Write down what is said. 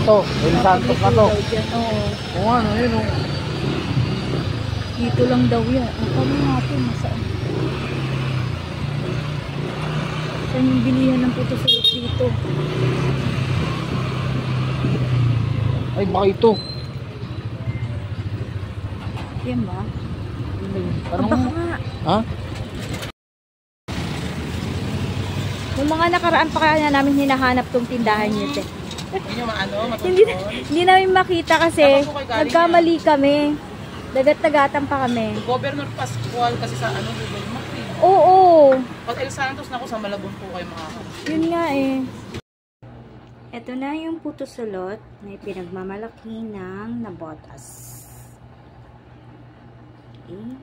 to. El Santos na to. Oo. Oo nga, no, yun, oh. Dito lang daw yan. Ang kami natin, masaan? Saan yung bilihan ng puto sulot dito? Ay, baka ito. Yan ba? Anong? Baka nga. Ha? Yung mga nakaraan pa kaya namin hinahanap tong tindahan niyo, te. Hindi namin makita kasi nagkamali kami. Dagat-dagatan pa kami. Governor Pascual kasi sa ano, Google Maps eh. Oo. Pag El Santos na ako sa Malabon po kayo makakapag. Yun nga eh. Ito na yung puto sulot na pinagmamalaki ng Nabotas. Okay.